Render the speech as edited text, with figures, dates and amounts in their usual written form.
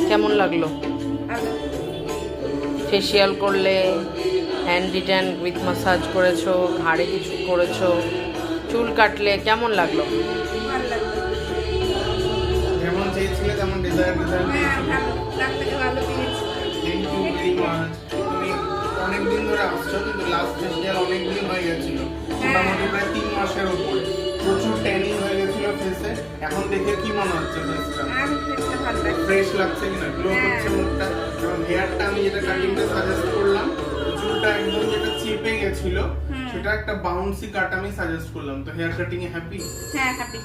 কেমন লাগলো? ফেসিয়াল করলে, হ্যান্ড রিটার্ন উইথ মাসাজ করেছো, ঘাড়ে কিছু করেছো, চুল কাটলে কেমন লাগলো? ভালো লাগলো। যেমন চেয়েছিলে তেমন ডিজাইন হ্যাঁ, ভালো। ডাক্তারকে ভালো পেয়েছি। Thank you very much. তুমি অনেকদিন ধরে আসছো, কিন্তু লাস্ট ফেসিয়াল অনেকদিন হয়ে গেছিল, মোটামুটি প্রায় 3 মাসের উপরে। প্রচুর ট্যানিং হয়ে গেছিল ফেসে। এখন দেখে কি মনে হচ্ছে ফেসটা? আর ফেসটা ভালো লাগছে। ফ্রেশ লাগছে কিনা, গ্লো করছে মুখটা? এবং হেয়ারটা আমি যেটা কাটিংটা সাজেস্ট করলাম, চুলটা একদম যেটা চেপে গেছিল সেটা একটা বাউন্সি কাট আমি সাজেস্ট করলাম। তো হেয়ার কাটিং এ হ্যাপি? হ্যাঁ, হ্যাপি।